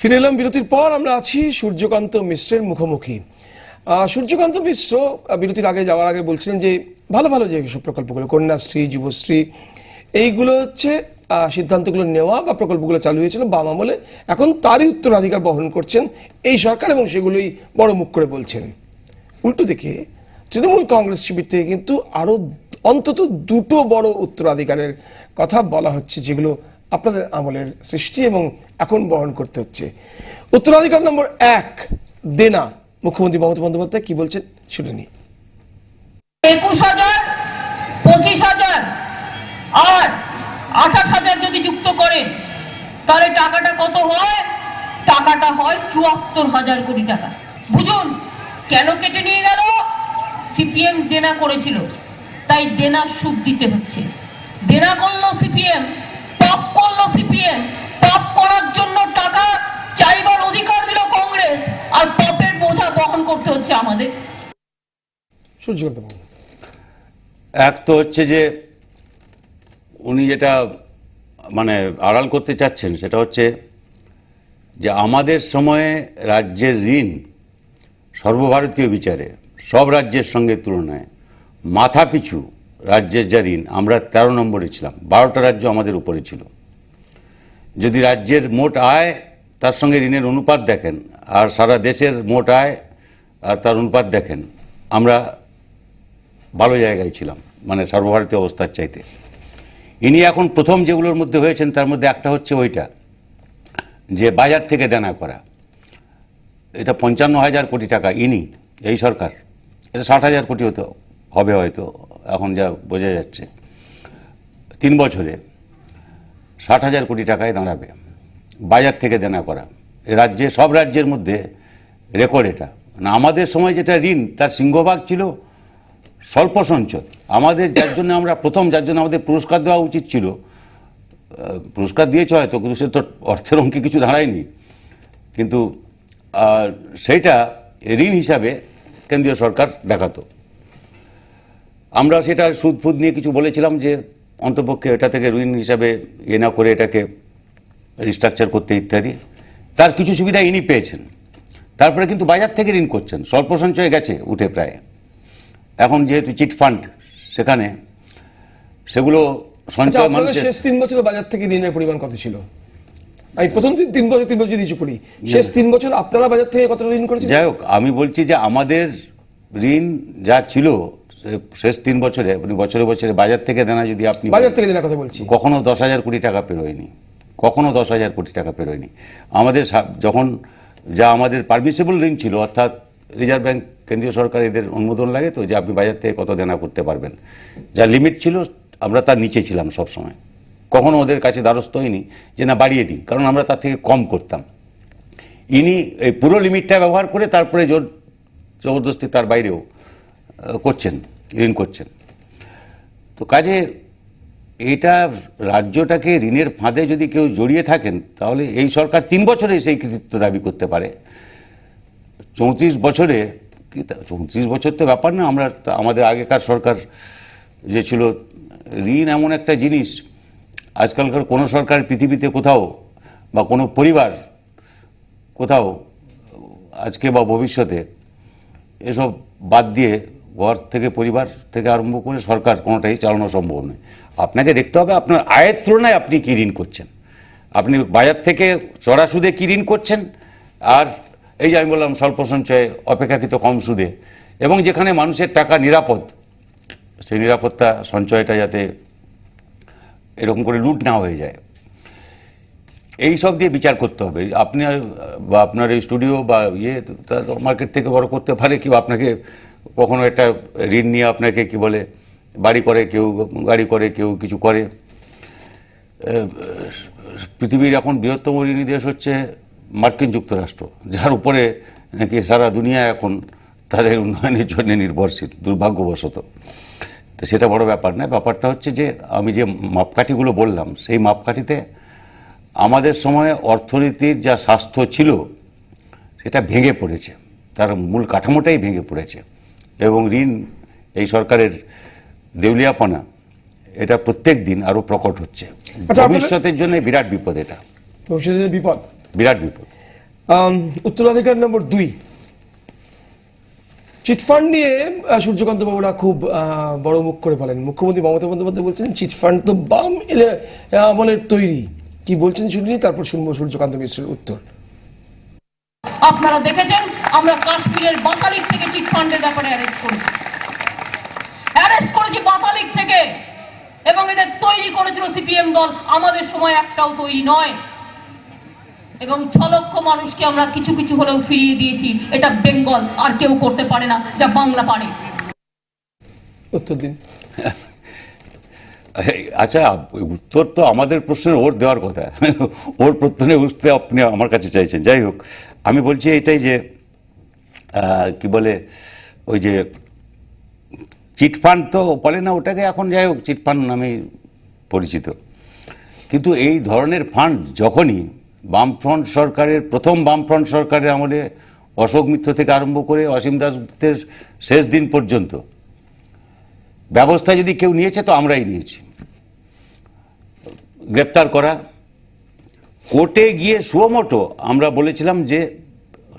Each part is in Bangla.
ফিরে এলাম বিরতির পর। আমরা আছি সূর্যকান্ত মিশ্রের মুখোমুখি। সূর্যকান্ত মিশ্র বিরতির আগে যাওয়ার আগে বলছিলেন যে ভালো ভালো যে সব প্রকল্পগুলো, কন্যাশ্রী, যুবশ্রী, এইগুলো হচ্ছে সিদ্ধান্তগুলো নেওয়া বা প্রকল্পগুলো চালু হয়েছিল বাম আমলে, এখন তারই উত্তরাধিকার বহন করছেন এই সরকার এবং সেগুলোই বড় মুখ করে বলছেন। উল্টো দিকে তৃণমূল কংগ্রেস শিবির থেকে কিন্তু আরো অন্তত দুটো বড় উত্তরাধিকারের কথা বলা হচ্ছে, যেগুলো আপনাদের আমলের সৃষ্টি এবং এখন বহন করতে হচ্ছে। উত্তরাধিকার নম্বর 1, দেনা। মুখ্যমন্ত্রী মমতা বন্দ্যোপাধ্যায় কি বলছেন শুনে নি। 21,000, 25,000 আর 28,000 যদি যুক্ত করেন তাহলে টাকাটা কত হয়? টাকাটা হয় 74,000 কোটি টাকা। বুঝুন কেন কেটে নিয়ে গেল? সিপিএম দেনা করেছিল, তাই দেনার সুদ দিতে হচ্ছে। দেনা করলো সিপিএম, টপ করলো সিপিএম, টপ করার জন্য টাকা চাইবার অধিকার দিল কংগ্রেস, আর টপের বোঝা বহন করতে হচ্ছে আমাদের। এক তো হচ্ছে যে উনি যেটা মানে আড়াল করতে চাচ্ছেন সেটা হচ্ছে যে আমাদের সময়ে রাজ্যের ঋণ সর্বভারতীয় বিচারে সব রাজ্যের সঙ্গে তুলনায় মাথাপিছু রাজ্যের যা ঋণ, আমরা 13 নম্বরে ছিলাম, 12টা রাজ্য আমাদের উপরে ছিল। যদি রাজ্যের মোট আয় তার সঙ্গে ঋণের অনুপাত দেখেন আর সারা দেশের মোট আয় আর তার অনুপাত দেখেন, আমরা ভালো জায়গায় ছিলাম, মানে সর্বভারতীয় অবস্থার চাইতে। ইনি এখন প্রথম যেগুলোর মধ্যে হয়েছেন তার মধ্যে একটা হচ্ছে ওইটা যে বাজার থেকে দেনা করা। এটা 55,000 কোটি টাকা ইনি, এই সরকার, এটা 60,000 কোটি হতে হবে হয়তো, এখন যা বোঝা যাচ্ছে 3 বছরে 60,000 কোটি টাকায় দাঁড়াবে বাজার থেকে দেনা করা। রাজ্যে সব রাজ্যের মধ্যে রেকর্ড এটা। মানে আমাদের সময় যেটা ঋণ তার সিংহভাগ ছিল স্বল্প সঞ্চয় আমাদের, যার জন্য আমরা প্রথম, যার জন্য আমাদের পুরস্কার দেওয়া উচিত ছিল। পুরস্কার দিয়েছে হয়তো, কিন্তু সে তো অর্থের অঙ্কে কিছু দাঁড়ায়নি, কিন্তু সেইটা ঋণ হিসাবে কেন্দ্রীয় সরকার দেখাতো। আমরা সেটা সুদ ফুদ নিয়ে কিছু বলেছিলাম যে অন্তপক্ষে এটা থেকে ঋণ হিসাবে না করে এটাকে রিস্ট্রাকচার করতে ইত্যাদি। তার কিছু সুবিধা ইনি পেয়েছেন। তারপরে কিন্তু বাজার থেকে ঋণ করছেন, স্বল্প সঞ্চয় গেছে উঠে প্রায়। এখন যেহেতু চিট ফান্ড, সেখানে সেগুলো সঞ্চয় মানুষের। শেষ 3 বছর বাজার থেকে ঋণের পরিমাণ কত ছিল? আমি প্রথম 3 বছর দিয়েছি পড়ি, শেষ 3 বছর আপনারা বাজার থেকে কত ঋণ করেছেন? যাই হোক, আমি বলছি যে আমাদের ঋণ যা ছিল শেষ 3 বছরে, বছরে বছরে বাজার থেকে দেনা, যদি আপনি বাজার থেকে দেনা কথা বলছি, কখনো 10,000 কোটি টাকা পেরোয়নি, কখনো 10,000 কোটি টাকা পেরোয়নি। আমাদের যখন যা আমাদের পারমিসেবল ঋণ ছিল, অর্থাৎ রিজার্ভ ব্যাংক, কেন্দ্রীয় সরকার এদের অনুমোদন লাগে তো যে আপনি বাজার থেকে কত দেনা করতে পারবেন, যা লিমিট ছিল আমরা তার নিচে ছিলাম সবসময়। কখনো ওদের কাছে দ্বারস্থ হয়নি যে না বাড়িয়ে দিই, কারণ আমরা তার থেকে কম করতাম। ইনি এই পুরো লিমিটটা ব্যবহার করে তারপরে জোর জবরদস্তি তার বাইরেও করছেন, ঋণ করছেন। তো কাজে এটা রাজ্যটাকে ঋণের ফাঁদে যদি কেউ জড়িয়ে থাকেন, তাহলে এই সরকার 3 বছরে সেই কৃতিত্ব দাবি করতে পারে। 34 বছরে, 34 বছর তো ব্যাপার না। আমাদের আগেকার সরকার যে ছিল, ঋণ এমন একটা জিনিস, আজকালকার কোনো সরকার পৃথিবীতে কোথাও বা কোনো পরিবার কোথাও আজকে বা ভবিষ্যতে এসব বাদ দিয়ে ঘর থেকে, পরিবার থেকে আরম্ভ করে সরকার কোনোটাই চালানো সম্ভব নয়। আপনাকে দেখতে হবে আপনার আয়ের তুলনায় আপনি কী ঋণ করছেন, আপনি বাজার থেকে চড়া সুদে কী ঋণ করছেন, আর এই যে আমি বললাম স্বল্প সঞ্চয়ে অপেক্ষাকৃত কম সুদে, এবং যেখানে মানুষের টাকা নিরাপদ, সেই নিরাপত্তা সঞ্চয়টা যাতে এরকম করে লুট না হয়ে যায়, এই সব দিয়ে বিচার করতে হবে। আপনি বা আপনার এই স্টুডিও বা মার্কেট থেকে বড় করতে পারে, কেউ আপনাকে কখনো একটা ঋণ নিয়ে আপনাকে কি বলে বাড়ি করে, কেউ গাড়ি করে, কেউ কিছু করে। পৃথিবীর এখন বৃহত্তম ঋণী দেশ হচ্ছে মার্কিন যুক্তরাষ্ট্র, যার উপরে নাকি সারা দুনিয়া এখন তাদের উন্নয়নের জন্য নির্ভরশীল, দুর্ভাগ্যবশত। তো সেটা বড় ব্যাপার নয়। ব্যাপারটা হচ্ছে যে আমি যে মাপকাঠিগুলো বললাম, সেই মাপকাঠিতে আমাদের সময়ে অর্থনীতির যা স্বাস্থ্য ছিল সেটা ভেঙে পড়েছে, তার মূল কাঠামোটাই ভেঙে পড়েছে। এবং ঋণ, এই সরকারের দেউলিয়াপনা, এটা প্রত্যেক দিন আরো প্রকট হচ্ছে। ভবিষ্যতের জন্য বিরাট বিপদ, এটা ভবিষ্যতের বিপদ, বিরাট বিপদ। উত্তরাধিকার নম্বর 2, চিটফান্ড নিয়ে সূর্যকান্ত বাবুরা খুব বড় মুখ করে বলেন। মুখ্যমন্ত্রী মমতা বন্দ্যোপাধ্যায় বলছেন চিটফান্ড তো বাম আমলের তৈরি। কি বলছেন শুনিনি, তারপর শুনবো সূর্যকান্ত মিশ্রের উত্তর। আপনারা দেখেছেন আমরা কাশ্মীরের বাতালিক থেকে চিটফান্ডের ব্যাপারে অ্যারেস্ট করেছি বাতালিক থেকে, এবং এদের তৈরি করেছিল সিপিএম দল। আমাদের সময় একটাও তৈরি নয়, এবং 6 লক্ষ মানুষকে আমরা কিছু কিছু হলেও ফিরিয়ে দিয়েছি। এটা বেঙ্গল, আর কেউ করতে পারে না যা বাংলা পারে। উত্তর দিন। আচ্ছা, উত্তর তো আমাদের প্রশ্নের ওর দেওয়ার কথা, ওর প্রশ্নে উঠতে আপনি আমার কাছে চাইছেন। যাই হোক, আমি বলছি এটাই যে কি বলে, ওই যে চিটফান্ড তো বলে না ওটাকে, এখন যাই হোক চিটফান্ড নামে পরিচিত। কিন্তু এই ধরনের ফান্ড যখনই বামফ্রন্ট সরকারের, প্রথম বামফ্রন্ট সরকারের আমলে অশোক মিত্র থেকে আরম্ভ করে অসীম দাসগুপ্তের শেষ দিন পর্যন্ত ব্যবস্থা যদি কেউ নিয়েছে তো আমরাই নিয়েছি। গ্রেপ্তার করা, কোর্টে গিয়ে সুমোটো আমরা বলেছিলাম যে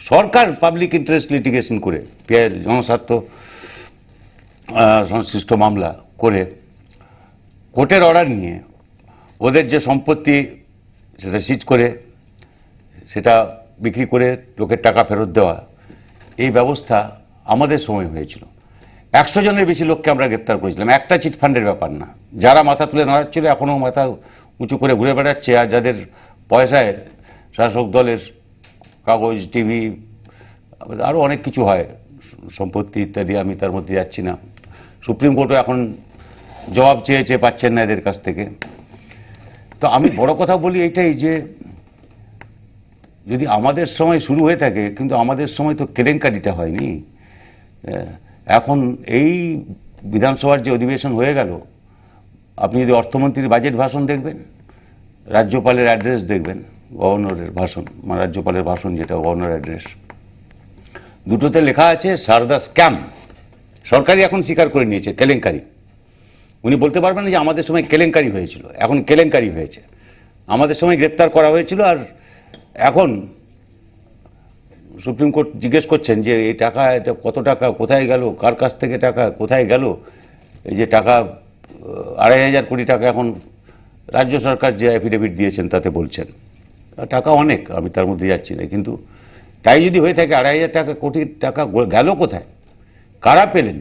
সরকার পাবলিক ইন্টারেস্ট লিটিগেশন করে, জনস্বার্থ সংশ্লিষ্ট মামলা করে কোর্টের অর্ডার নিয়ে ওদের যে সম্পত্তি সেটা সিজ করে সেটা বিক্রি করে লোকের টাকা ফেরত দেওয়া, এই ব্যবস্থা আমাদের সময় হয়েছিল। 100 জনের বেশি লোককে আমরা গ্রেপ্তার করেছিলাম। একটা চিটফান্ডের ব্যাপার না। যারা মাথা তুলে দাঁড়াচ্ছিল এখনও মাথা উঁচু করে ঘুরে বেড়াচ্ছে, আর যাদের পয়সায় শাসক দলের কাগজ, টিভি, আরও অনেক কিছু হয়, সম্পত্তি ইত্যাদি, আমি তার মধ্যে যাচ্ছি না। সুপ্রিম কোর্টও এখন জবাব চেয়েছে, পাচ্ছেন না এদের কাছ থেকে। তো আমি বড় কথা বলি এইটাই যে যদি আমাদের সময় শুরু হয়ে থাকে, কিন্তু আমাদের সময় তো কেলেঙ্কারিটা হয়নি। এখন এই বিধানসভার যে অধিবেশন হয়ে গেল, আপনি যদি অর্থমন্ত্রীর বাজেট ভাষণ দেখবেন, রাজ্যপালের অ্যাড্রেস দেখবেন, গভর্নরের ভাষণ, মানে রাজ্যপালের ভাষণ যেটা গভর্নর অ্যাড্রেস, দুটোতে লেখা আছে সারদা স্ক্যাম। সরকারই এখন স্বীকার করে নিয়েছে কেলেঙ্কারি। উনি বলতে পারবেন না যে আমাদের সময় কেলেঙ্কারি হয়েছিল, এখন কেলেঙ্কারি হয়েছে। আমাদের সময় গ্রেপ্তার করা হয়েছিল, আর এখন সুপ্রিম কোর্ট জিজ্ঞেস করছেন যে এই টাকা, এটা কত টাকা, কোথায় গেল, কার কাছ থেকে টাকা কোথায় গেল। এই যে টাকা 2,500 কোটি টাকা এখন রাজ্য সরকার যে অ্যাফিডেভিট দিয়েছেন তাতে বলছেন, টাকা অনেক, আমি তার মধ্যে যাচ্ছি না। কিন্তু তাই যদি হয়ে থাকে 2,500 কোটি টাকা গেল কোথায়, কারা পেলেন,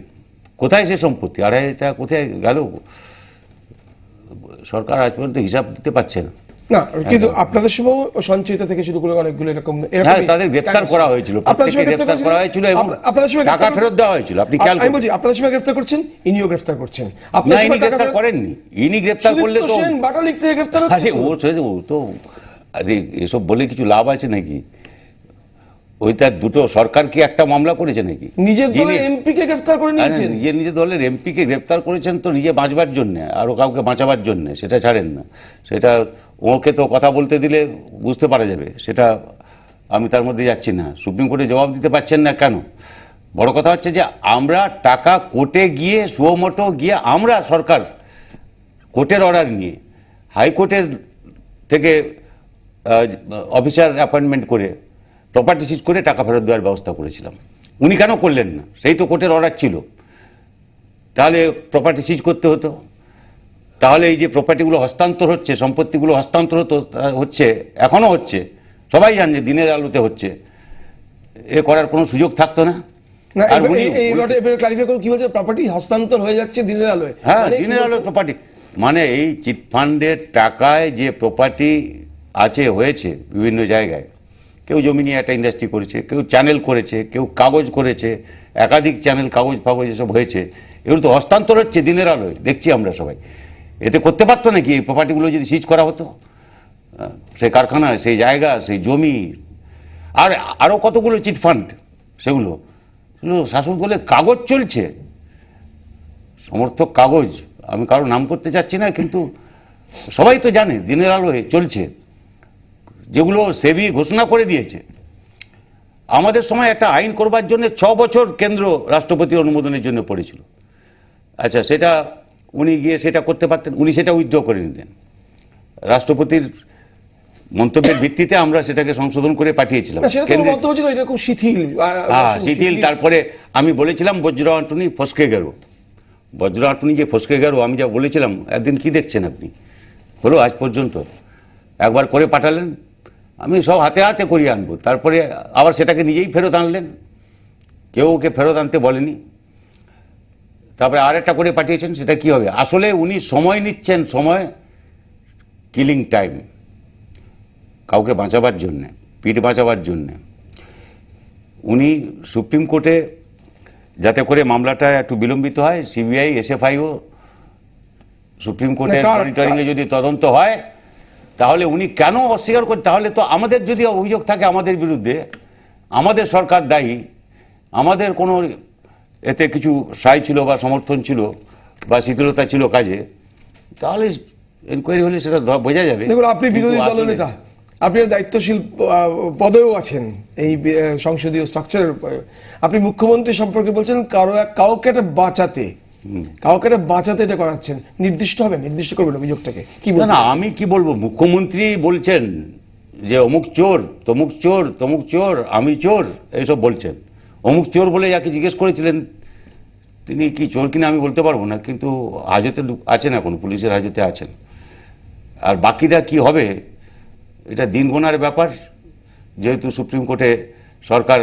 কোথায় সে সম্পত্তি, 2,500 টাকা কোথায় গেল, সরকার আজ পর্যন্ত হিসাব দিতে পারছে না। না, কিন্তু আপনাদের সময় সঞ্চয়িতা থেকে শুরু করে অনেকগুলো এরকম তাদের গ্রেপ্তার করা হয়েছিল, গ্রেপ্তার করা হয়েছিল এবং টাকা ফেরত দেওয়া হয়েছিল। আপনি খেয়াল করুন, আপনাদের সময় গ্রেপ্তার করছেন, ইনিও গ্রেপ্তার করছেন। ইনি গ্রেপ্তার করেননি, ইনি গ্রেপ্তার করলে তো বাটালিক থেকে গ্রেপ্তার হচ্ছে। ও তো এসব বলে কিছু লাভ আছে নাকি? ওইটা দুটো সরকার কি একটা মামলা করেছে নাকি? নিজের দলের এমপিকে গ্রেফতার করে নিয়েছেন। নিজের দলের এমপিকে গ্রেফতার করেছেন তো নিজে বাঁচবার জন্য, আরো কাউকে বাঁচাবার জন্য, সেটা ছাড়েন না। সেটা ওকে তো কথা বলতে দিলে বুঝতে পারা যাবে, সেটা আমি তার মধ্যে যাচ্ছি না। সুপ্রিম কোর্টে জবাব দিতে পারছেন না কেন? বড় কথা হচ্ছে যে আমরা টাকা কোর্টে গিয়ে, সুমোটো গিয়ে, আমরা সরকার কোর্টের অর্ডার নিয়ে হাইকোর্টের থেকে অফিসার অ্যাপয়েন্টমেন্ট করে প্রপার্টি সিজ করে টাকা ফেরত দেওয়ার ব্যবস্থা করেছিলাম। উনি কেন করলেন না? সেই তো কোর্টের অর্ডার ছিল। তাহলে প্রপার্টি সিজ করতে হতো, তাহলে এই যে প্রপার্টিগুলো হস্তান্তর হচ্ছে, সম্পত্তিগুলো হস্তান্তর হচ্ছে, এখনও হচ্ছে, সবাই জানে, দিনের আলোতে হচ্ছে, এ করার কোনো সুযোগ থাকতো না। প্রপার্টি হস্তান্তর হয়ে যাচ্ছে দিনের আলোয়। হ্যাঁ, দিনের আলোয় প্রপার্টি মানে এই চিটফান্ডের টাকায় যে প্রপার্টি আছে, হয়েছে বিভিন্ন জায়গায়। কেউ জমি নিয়ে একটা ইন্ডাস্ট্রি করেছে, কেউ চ্যানেল করেছে, কেউ কাগজ করেছে, একাধিক চ্যানেল, কাগজ ফাগজ এসব হয়েছে। এগুলো তো হস্তান্তর হচ্ছে দিনের আলোয়, দেখছি আমরা সবাই। এতে করতে পারতো নাকি এই প্রপার্টিগুলো যদি সিজ করা হতো? সেই কারখানা, সেই জায়গা, সেই জমি, আর আরও কতগুলো চিটফান্ড, সেগুলো শাসক দলের কাগজ চলছে, সমর্থক কাগজ, আমি কারো নাম করতে চাচ্ছি না, কিন্তু সবাই তো জানে দিনের আলোয় চলছে, যেগুলো সেবি ঘোষণা করে দিয়েছে। আমাদের সময় একটা আইন করবার জন্য 6 বছর কেন্দ্র রাষ্ট্রপতির অনুমোদনের জন্য পড়েছিল। আচ্ছা, সেটা উনি গিয়ে সেটা করতে পারতেন, উনি সেটা উইথড্র করে নিলেন। রাষ্ট্রপতির মন্তব্যের ভিত্তিতে আমরা সেটাকে সংশোধন করে পাঠিয়েছিলাম না, সেটা তো কেন্দ্রে। মন্তব্য ছিল এটা খুব শিথিল হ্যাঁ, শিথিল। তারপরে আমি বলেছিলাম বজ্র আঁটুনি ফসকে গেল, বজ্র আঁটুনি যে ফসকে গেল, আমি যা বলেছিলাম একদিন কি দেখছেন আপনি, হলো আজ পর্যন্ত? একবার করে পাঠালেন, আমি সব হাতে হাতে করিয়ে আনবো, তারপরে আবার সেটাকে নিজেই ফেরত আনলেন, কেউ ওকে ফেরত আনতে বলেনি। তারপরে আর একটা করে পাঠিয়েছেন, সেটা কি হবে? আসলে উনি সময় নিচ্ছেন, সময় কিলিং টাইম, কাউকে বাঁচাবার জন্যে, পিঠ বাঁচাবার জন্যে। উনি সুপ্রিম কোর্টে যাতে করে মামলাটা একটু বিলম্বিত হয়, সিবিআই এসএফআইও সুপ্রিম কোর্টের মনিটরিংয়ে যদি তদন্ত হয়, তাহলে উনি কেন অস্বীকার করেন? তাহলে তো আমাদের যদি অভিযোগ থাকে আমাদের বিরুদ্ধে, আমাদের সরকার দায়ী, আমাদের কোনো এতে কিছু সাই ছিল বা সমর্থন ছিল বা শিথিলতা ছিল কাজে, তাহলে এনকোয়ারি হলে সেটা বোঝা যাবে। দেখুন, আপনি বিরোধী কিন্তু আসলে- দলনেতা, আপনি দায়িত্বশীল পদেও আছেন এই সংসদীয় স্ট্রাকচারের। আপনি মুখ্যমন্ত্রী সম্পর্কে বলছেন কাউকে একটা বাঁচাতে এটা করাচ্ছেন। নির্দিষ্ট হবে, নির্দিষ্ট করবেন অভিযোগটাকে কি না বলছেন? না, আমি কি বলবো, মুখ্যমন্ত্রী বলছেন যে অমুক চোর, তমুক চোর, তমুক চোর, আমি চোর, এইসব বলছেন। অমুক চোর বলে যাকে জিজ্ঞেস করেছিলেন তিনি কি চোর কিনা আমি বলতে পারবো না, কিন্তু হাজতে আছেন, এখন পুলিশের হাজতে আছেন। আর বাকিরা কি হবে এটা দিন গোনার ব্যাপার। যেহেতু সুপ্রিম কোর্টে সরকার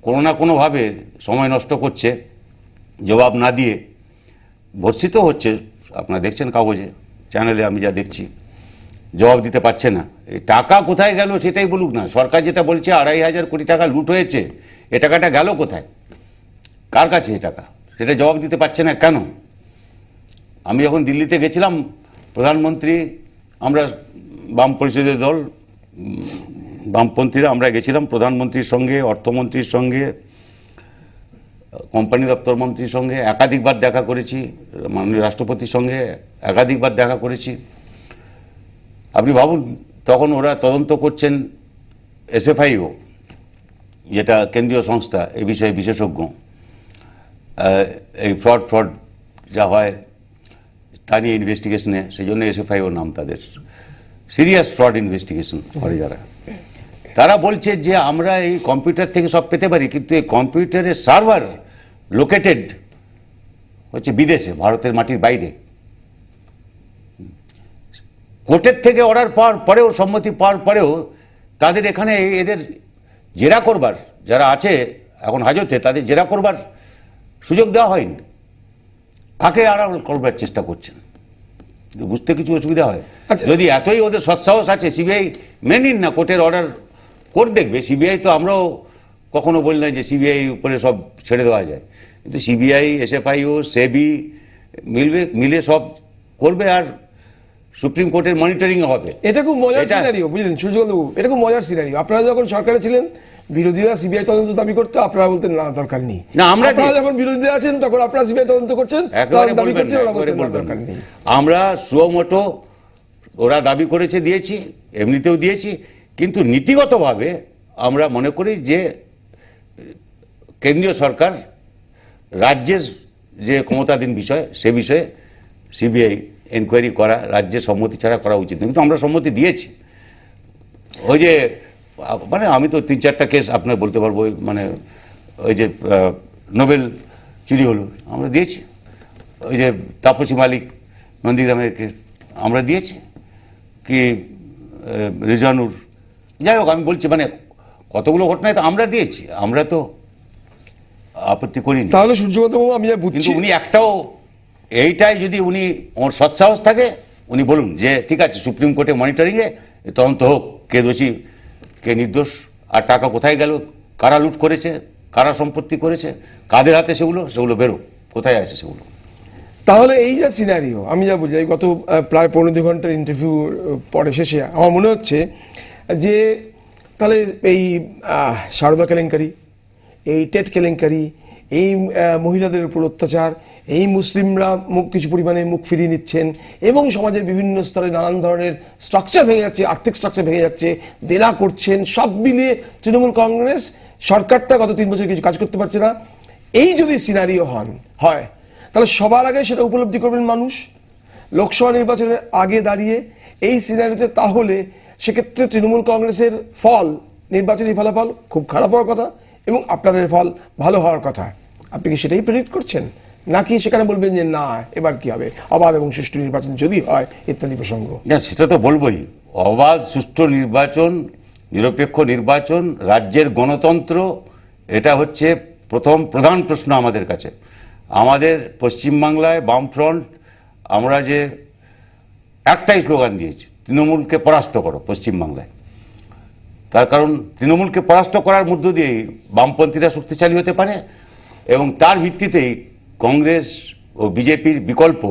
কোনো না কোনোভাবে সময় নষ্ট করছে, জবাব না দিয়ে ভর্সিত হচ্ছে, আপনারা দেখছেন কাগজে, চ্যানেলে আমি যা দেখছি, জবাব দিতে পারছে না। এই টাকা কোথায় গেল সেটাই বলুক না। সরকার যেটা বলছে 2,500 কোটি টাকা লুট হয়েছে, এ টাকাটা গেল কোথায়, কার কাছে এ টাকা, সেটা জবাব দিতে পারছে না কেন? আমি যখন দিল্লিতে গেছিলাম, প্রধানমন্ত্রী, আমরা বাম পরিষদের দল, বামপন্থীরা আমরা গেছিলাম, প্রধানমন্ত্রীর সঙ্গে, অর্থমন্ত্রীর সঙ্গে, কোম্পানি দপ্তর মন্ত্রীর সঙ্গে একাধিকবার দেখা করেছি, মাননীয় রাষ্ট্রপতির সঙ্গে একাধিকবার দেখা করেছি। আপনি ভাবুন, তখন ওরা তদন্ত করছেন, এসএফআইও যেটা কেন্দ্রীয় সংস্থা এই বিষয়ে বিশেষজ্ঞ, এই ফ্রড যা হয় তা নিয়ে ইনভেস্টিগেশনে, সেই জন্য এসএফআইও নাম তাদের, সিরিয়াস ফ্রড ইনভেস্টিগেশন করে যারা। তারা বলছে যে আমরা এই কম্পিউটার থেকে সব পেতে পারি, কিন্তু এই কম্পিউটারের সার্ভার লোকেটেড হচ্ছে বিদেশে, ভারতের মাটির বাইরে। কোর্টের থেকে অর্ডার পাওয়ার পরেও, সম্মতি পাওয়ার পরেও তাদের এখানে এদের জেরা করবার, যারা আছে এখন হাজতে, তাদের জেরা করবার সুযোগ দেওয়া হয়নি। কাকে আড়াল করবার চেষ্টা করছেন? বুঝতে কিছু অসুবিধা হয়। আচ্ছা। যদি এতই ওদের সৎসাহস আছে, সিবিআই মেনে নিন না কোর্টের অর্ডার, কোর্ট দেখবে। সিবিআই তো, আমরাও কখনো বলি না যে সিবিআই উপরে সব ছেড়ে দেওয়া যায়, কিন্তু সিবিআই, এসএফআইও, সেবি মিলে সব করবে, আর সুপ্রিম কোর্টের মনিটরিং হবে। এটা খুব মজার এটা- সিনারিও, বুঝলেন সূর্যকান্তবাবু, এটা খুব মজার সিনারিও। আপনারা যখন সরকারে ছিলেন, বিরোধীরা সিবিআই তদন্ত দাবি করতো, আপনারা বলতেন না, দরকার নেই। না, আমরা আপনারা যখন বিরোধীরা আছেন, তখন আপনারা সিবিআই তদন্ত করছেন, একেবারে তখন দাবি বলবেন করছেন, না, ওরা বলছেন একেবারে না, বলবেন দরকার না। নেই। আমরা সুমোটো, ওরা দাবি করেছে দিয়েছি, এমনিতেও দিয়েছি, কিন্তু নীতিগতভাবে আমরা মনে করি যে কেন্দ্রীয় সরকার, রাজ্যের যে ক্ষমতাধীন বিষয়, সে বিষয়ে সিবিআই এনকোয়ারি করা রাজ্যের সম্মতি ছাড়া করা উচিত নয়। কিন্তু আমরা সম্মতি দিয়েছি। ওই যে মানে আমি তো 3-4টা কেস আপনার বলতে পারবো, মানে ওই যে নোবেল চুরি হলো, আমরা দিয়েছি। ওই যে তাপসী মালিক নন্দীগ্রামের কেস আমরা দিয়েছি, কি রিজওয়ানুর, যাই হোক, আমি বলছি মানে কতগুলো ঘটনায় তো আমরা দিয়েছি, আমরা তো আপত্তি করিনি। তাহলে সূর্যকান্তবাবু, আমি যা কিন্তু বুঝছি, উনি একটাও, এইটাই যদি উনি, ওর সৎসাহস থাকে, উনি বলুন যে ঠিক আছে, সুপ্রিম কোর্টে মনিটরিংয়ে তদন্ত হোক, কে দোষী কে নির্দোষ, আর টাকা কোথায় গেল, কারা লুট করেছে, কারা সম্পত্তি করেছে, কাদের হাতে সেগুলো বেরো, কোথায় আছে সেগুলো। তাহলে এই যে সিনারিও, আমি যা বুঝি, এই গত প্রায় 15-2 ঘন্টার ইন্টারভিউ পরে শেষে আমার মনে হচ্ছে যে তাহলে এই সারদা কেলেঙ্কারি, এই টেট কেলেঙ্কারি, এই মহিলাদের উপর অত্যাচার, এই মুসলিমরা কিছু পরিমাণে মুখ ফিরিয়ে নিচ্ছেন, এবং সমাজের বিভিন্ন স্তরে নানান ধরনের স্ট্রাকচার ভেঙে যাচ্ছে, আর্থিক স্ট্রাকচার ভেঙে যাচ্ছে, দেনা করছেন, সব মিলিয়ে তৃণমূল কংগ্রেস সরকারটা গত 3 বছর কিছু কাজ করতে পারছে না। এই যদি সিনারিও হয়, তাহলে সবার আগে সেটা উপলব্ধি করবেন মানুষ লোকসভা নির্বাচনের আগে দাঁড়িয়ে এই সিনারিওতে। তাহলে সেক্ষেত্রে তৃণমূল কংগ্রেসের ফল, নির্বাচনী ফলাফল খুব খারাপ হওয়ার কথা এবং আপনাদের ফল ভালো হওয়ার কথা। আপনি কি সেটাই প্রেডিক্ট করছেন, নাকি সেখানে বলবেন যে না এবার কি হবে, অবাধ এবং সুষ্ঠু নির্বাচন যদি হয় ইত্যাদি প্রসঙ্গ? না, সেটা তো বলবোই। অবাধ সুষ্ঠু নির্বাচন, নিরপেক্ষ নির্বাচন, রাজ্যের গণতন্ত্র, এটা হচ্ছে প্রধান প্রশ্ন আমাদের কাছে। আমাদের পশ্চিমবাংলায় বামফ্রন্ট আমরা যে একটাই স্লোগান দিয়েছি, তৃণমূলকে পরাস্ত করো পশ্চিমবাংলায়। তার কারণ তৃণমূলকে পরাস্ত করার মধ্য দিয়েই বামপন্থীরা শক্তিশালী হতে পারে এবং তার ভিত্তিতেই কংগ্রেস ও বিজেপির বিকল্প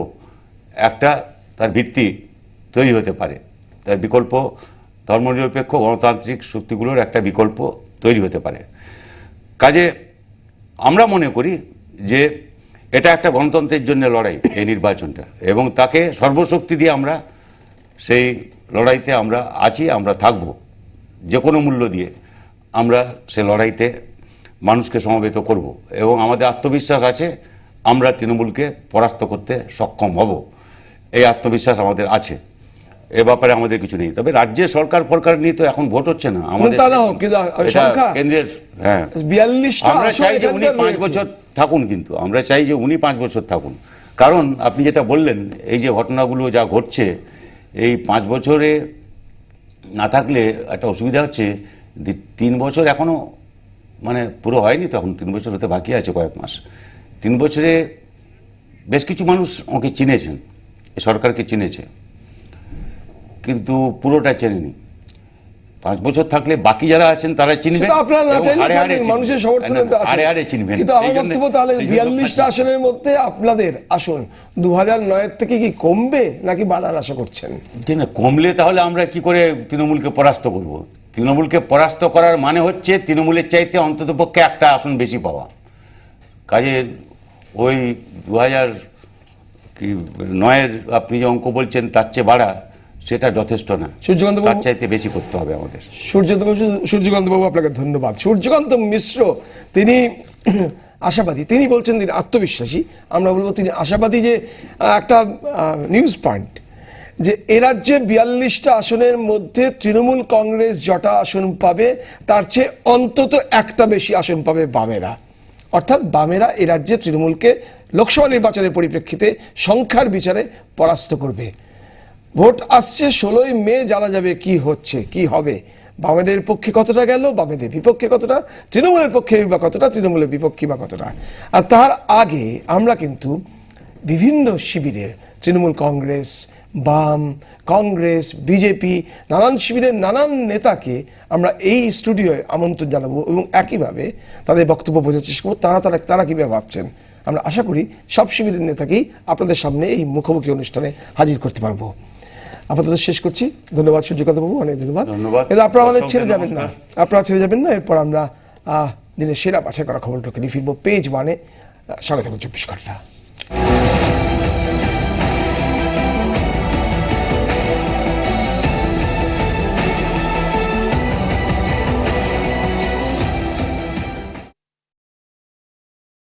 একটা তার ভিত্তি তৈরি হতে পারে। তার বিকল্প ধর্মনিরপেক্ষ গণতান্ত্রিক শক্তিগুলোর একটা বিকল্প তৈরি হতে পারে। কাজে আমরা মনে করি যে এটা একটা গণতন্ত্রের জন্য লড়াই, এই নির্বাচনটা, এবং তাকে সর্বশক্তি দিয়ে আমরা সেই লড়াইতে আমরা আছি, আমরা থাকব। যে কোনো মূল্য দিয়ে আমরা সে লড়াইতে মানুষকে সমবেত করব এবং আমাদের আত্মবিশ্বাস আছে আমরা তৃণমূলকে পরাস্ত করতে সক্ষম হব। এই আত্মবিশ্বাস আমাদের আছে, এ ব্যাপারে আমাদের কিছু নেই। তবে রাজ্যের সরকার নিয়ে তো এখন ভোট হচ্ছে না আমাদের, কেন্দ্রের। হ্যাঁ, 42টা আমরা চাই যে উনি 5 রয়েছে। বছর থাকুন, কিন্তু আমরা চাই যে উনি 5 বছর থাকুন। কারণ আপনি যেটা বললেন, এই যে ঘটনাগুলো যা ঘটছে, এই 5 বছরে না থাকলে একটা অসুবিধা হচ্ছে। 3 বছর এখনো মানে পুরো হয়নি, তো এখন 3 বছর হতে বাকি আছে কয়েক মাস। 3 বছরে বেশ কিছু মানুষ ওকে চিনেছেন, এই সরকারকে চিনেছে, কিন্তু পুরোটা চেনেনি। 5 বছর থাকলে বাকি যারা আছেন তারা চিনবেন, সেটা আপনারা না এবং চাইলে হাড়ে হাড়ে থাকবেন, মানুষের সমর্থনে তো আছে। হাড়ে হাড়ে চিনবেন। কিন্তু আমার বক্তব্য তাহলে 42টা আসনের মধ্যে আপনাদের আসন 2009 থেকে কি কমবে নাকি বাড়ার আশা করছেন? না, কমলে তাহলে আমরা কি করে তৃণমূলকে পরাস্ত করব? তৃণমূলকে পরাস্ত করার মানে হচ্ছে তৃণমূলের চাইতে অন্ততপক্ষে একটা আসন বেশি পাওয়া। কাজে ওই 2009-এর আপনি যে অঙ্ক বলছেন তার চেয়ে বাড়া, সেটা যথেষ্ট না। সূর্যকান্ত তার বাবু, চাইতে বেশি করতে হবে আমাদের। সূর্যকান্ত বাবু আপনাকে ধন্যবাদ। সূর্যকান্ত মিশ্র তিনি আশাবাদী, তিনি বলছেন তিনি আত্মবিশ্বাসী, আমরা বলবো তিনি আশাবাদী যে একটা নিউজ পয়েন্ট যে এ রাজ্যে 42টা আসনের মধ্যে তৃণমূল কংগ্রেস যটা আসন পাবে তার চেয়ে অন্তত একটা বেশি আসন পাবে বামেরা। অর্থাৎ বামেরা এ রাজ্যে তৃণমূলকে লোকসভা নির্বাচনের পরিপ্রেক্ষিতে সংখ্যার বিচারে পরাস্ত করবে। ভোট আসছে 16ই মে, জানা যাবে কি হচ্ছে, কি হবে। বামেদের পক্ষে কতটা গেল, বামেদের বিপক্ষে কতটা, তৃণমূলের পক্ষে বা কতটা, তৃণমূলের বিপক্ষে বা কতটা। আর তার আগে আমরা কিন্তু বিভিন্ন শিবিরের, তৃণমূল কংগ্রেস, বাম, কংগ্রেস, বিজেপি, নানান শিবিরের নানান নেতাকে আমরা এই স্টুডিওয়ে আমন্ত্রণ জানাবো এবং একইভাবে তাদের বক্তব্য বোঝার চেষ্টা করবো তারা কীভাবে ভাবছেন। আমরা আশা করি সব শিবিরের নেতাকেই আপনাদের সামনে এই মুখোমুখি অনুষ্ঠানে হাজির করতে পারবো। আপাতত শেষ করছি। ধন্যবাদ সূর্যকান্ত বাবু, অনেক ধন্যবাদ। কিন্তু আপনারা আমাদের ছেড়ে যাবেন না, আপনারা ছেড়ে যাবেন না। এরপর আমরা দিনের সেরা বাছাই করা খবরটাকে নিয়ে ফিরবো পেজ 1-এ। সঙ্গে থাকুন 24 ঘন্টা।